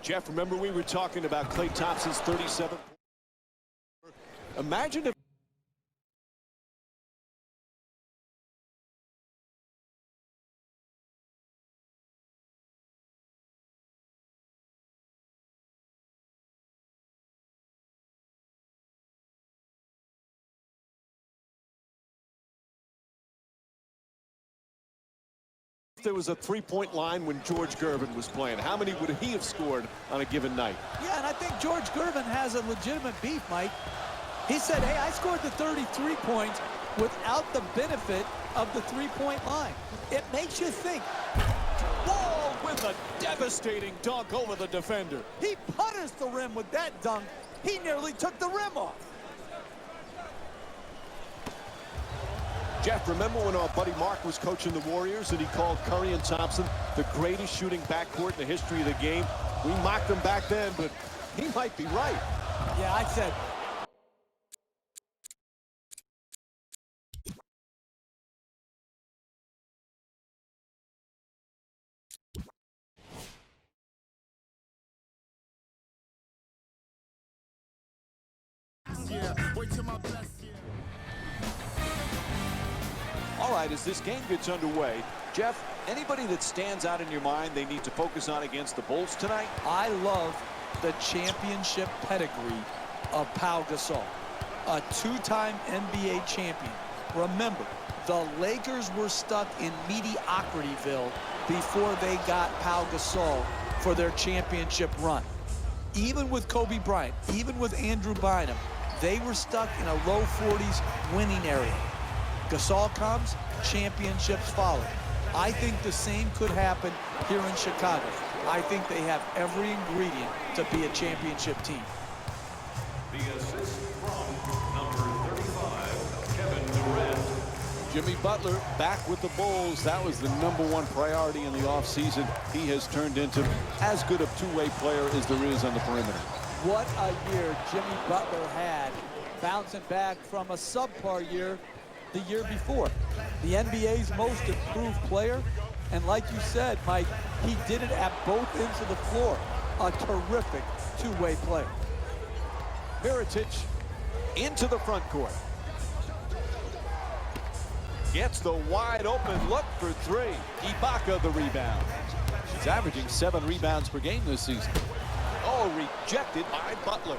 Jeff, remember we were talking about Klay Thompson's 37. Imagine if there was a three-point line when George Gervin was playing. How many would he have scored on a given night? Yeah, and I think George Gervin has a legitimate beef, Mike. He said, hey, I scored the 33 points without the benefit of the three-point line. It makes you think. Wall with a devastating dunk over the defender. He putters the rim with that dunk. He nearly took the rim off. Jeff, remember when our buddy Mark was coaching the Warriors and he called Curry and Thompson the greatest shooting backcourt in the history of the game? We mocked them back then, but he might be right. Yeah, I said. All right, as this game gets underway, Jeff, anybody that stands out in your mind they need to focus on against the Bulls tonight? I love the championship pedigree of Pau Gasol, a two-time NBA champion. Remember, the Lakers were stuck in mediocrityville before they got Pau Gasol for their championship run. Even with Kobe Bryant, even with Andrew Bynum, they were stuck in a low 40s winning area. Gasol comes, championships follow. I think the same could happen here in Chicago. I think they have every ingredient to be a championship team. The assist from number 35, Kevin Durant. Jimmy Butler back with the Bulls. That was the #1 priority in the offseason. He has turned into as good a two-way player as there is on the perimeter. What a year Jimmy Butler had, bouncing back from a subpar year the year before. The NBA's most improved player, and like you said, Mike, he did it at both ends of the floor. A terrific two-way player. Mirotic into the front court. Gets the wide open look for three. Ibaka the rebound. She's averaging 7 rebounds per game this season. Oh, rejected by Butler.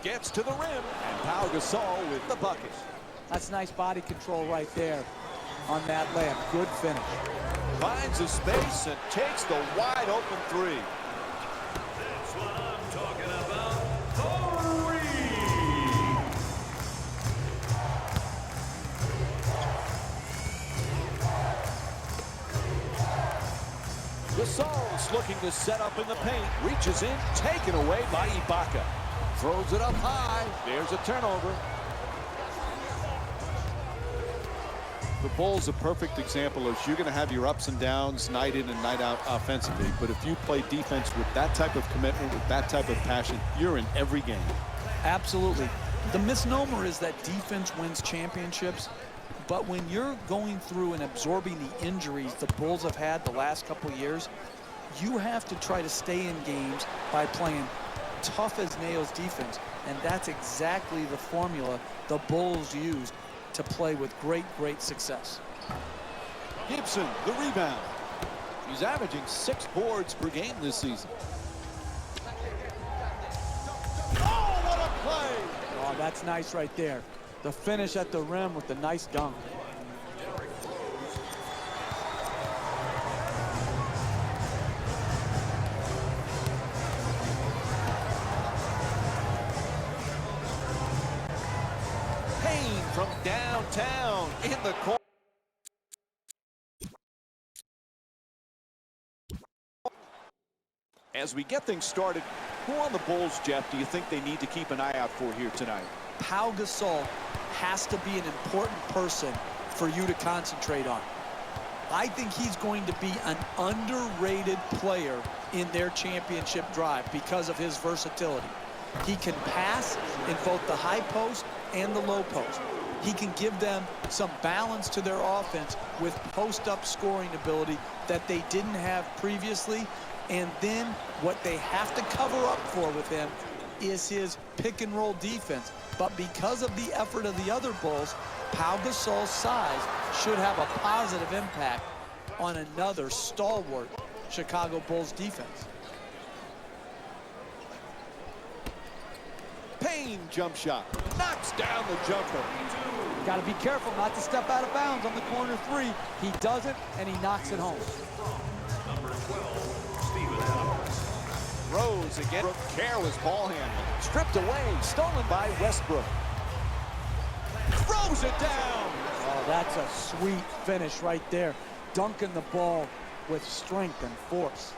Gets to the rim, and Pau Gasol with the bucket. That's nice body control right there on that layup. Good finish. Finds a space and takes the wide open three. That's what I'm talking about. Three. Gasol's looking to set up in the paint. Reaches in, taken away by Ibaka. Throws it up high. There's a turnover. The Bulls a perfect example of you're going to have your ups and downs night in and night out offensively. But if you play defense with that type of commitment, with that type of passion, you're in every game. Absolutely. The misnomer is that defense wins championships. But when you're going through and absorbing the injuries the Bulls have had the last couple of years, you have to try to stay in games by playing tough as nails defense, and that's exactly the formula the Bulls used to play with great success. Gibson, the rebound. He's averaging 6 boards per game this season. Oh, what a play! Oh, that's nice right there. The finish at the rim with the nice dunk. From downtown in the corner. As we get things started, who on the Bulls, Jeff, do you think they need to keep an eye out for here tonight? Pau Gasol has to be an important person for you to concentrate on. I think he's going to be an underrated player in their championship drive because of his versatility. He can pass in both the high post and the low post. He can give them some balance to their offense with post-up scoring ability that they didn't have previously. And then what they have to cover up for with him is his pick-and-roll defense. But because of the effort of the other Bulls, Pau Gasol's size should have a positive impact on another stalwart Chicago Bulls defense. Payne jump shot. Knocks down the jumper. Got to be careful not to step out of bounds on the corner three. He doesn't, and he knocks it home. Number 12, Steven Adams. Rose again. Brooke, careless ball handling. Stripped away, stolen by Westbrook. Throws it down. Oh, that's a sweet finish right there. Dunking the ball with strength and force.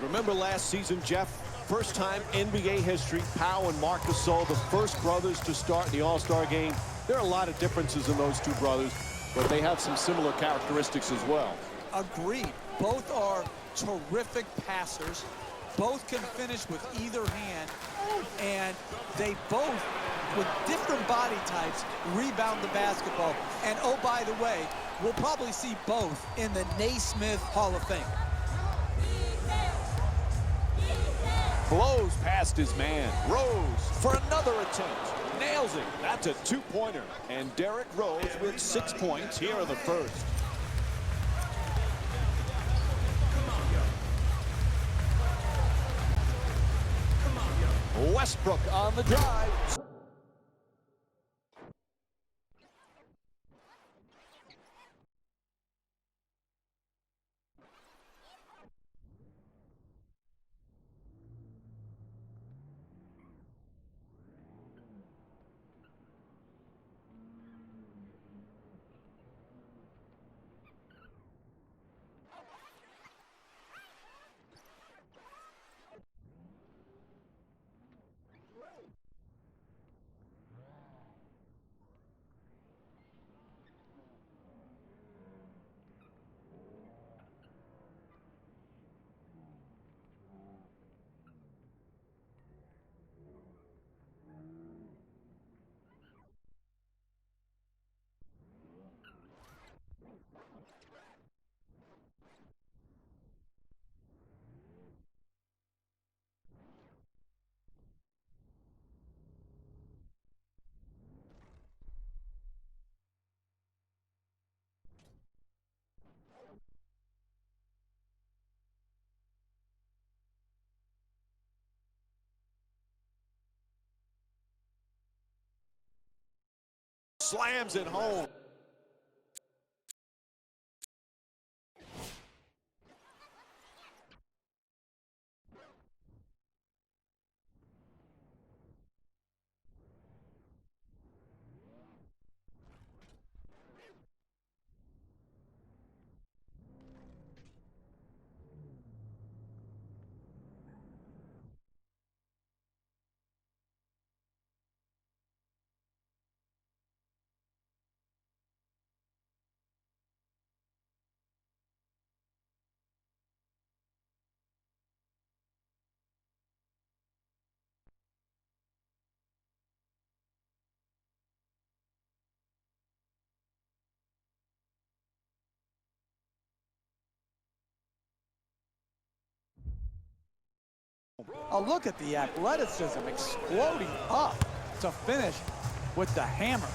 Remember last season, Jeff? First time NBA history, Pau and Marc Gasol, the first brothers to start the All-Star game. There are a lot of differences in those two brothers, but they have some similar characteristics as well. Agreed. Both are terrific passers. Both can finish with either hand. And they both, with different body types, rebound the basketball. And oh, by the way, we'll probably see both in the Naismith Hall of Fame. Blows past his man. Rose for another attempt. Nails it. That's a two-pointer. And Derrick Rose with 6 points. Here are the first. Westbrook on the drive. slams it home. Oh, look at the athleticism exploding up to finish with the hammer.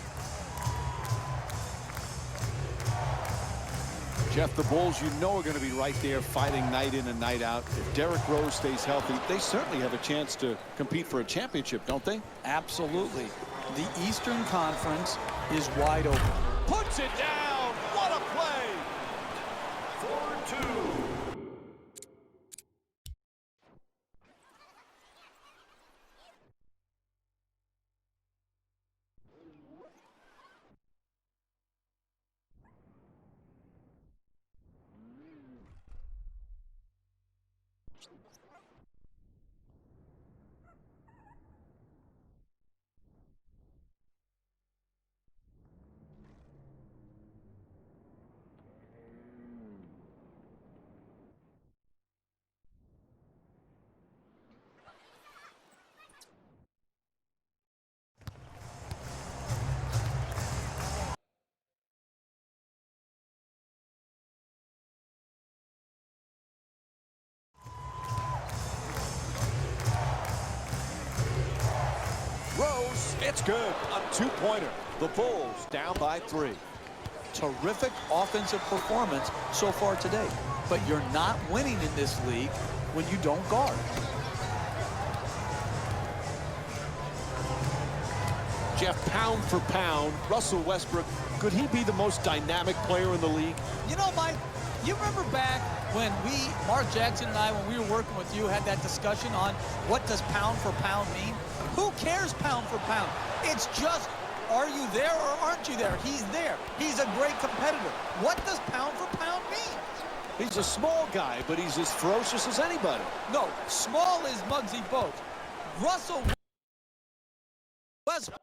Jeff, the Bulls, you know, are going to be right there fighting night in and night out. If Derrick Rose stays healthy, they certainly have a chance to compete for a championship, don't they? Absolutely. The Eastern Conference is wide open. Puts it down. What a play. 4-2. Rose, it's good. A two-pointer. The Bulls down by 3. Terrific offensive performance so far today. But you're not winning in this league when you don't guard. Jeff, pound for pound, Russell Westbrook, could he be the most dynamic player in the league? You know, Mike, you remember back when Mark Jackson and I, when we were working with you, had that discussion on what does pound for pound mean? Who cares pound for pound? It's just, are you there or aren't you there? He's there. He's a great competitor. What does pound for pound mean? He's a small guy, but he's as ferocious as anybody. No, small is Muggsy Bogues. Russell Westbrook.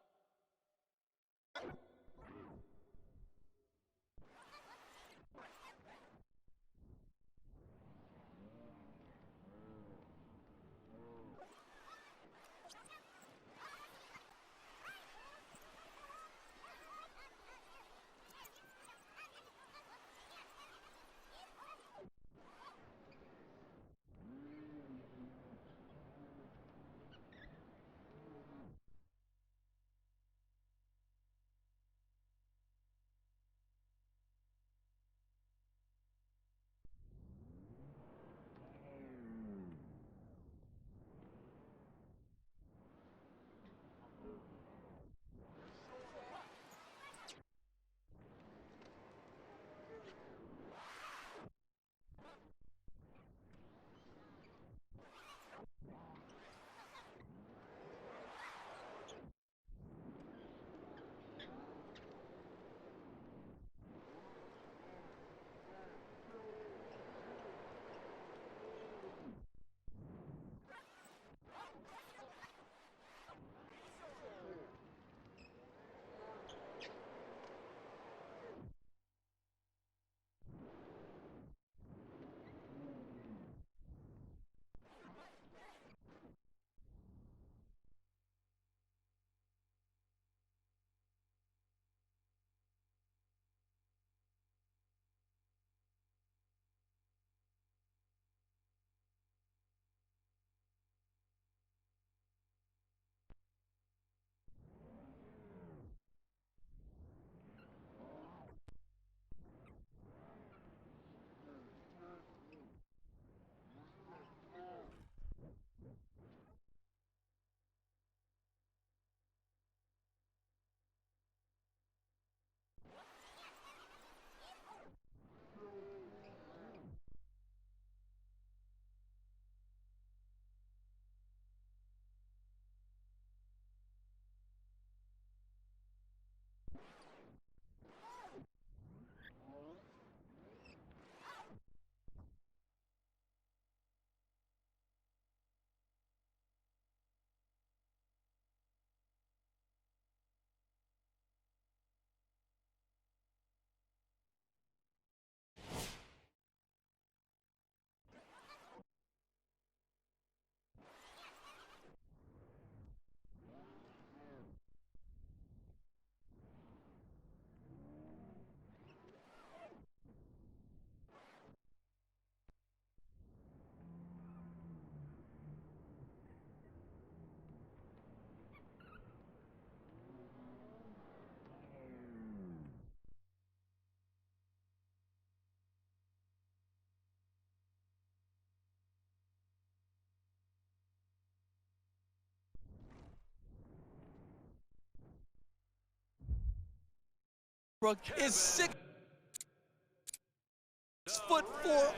Westbrook is 6'4"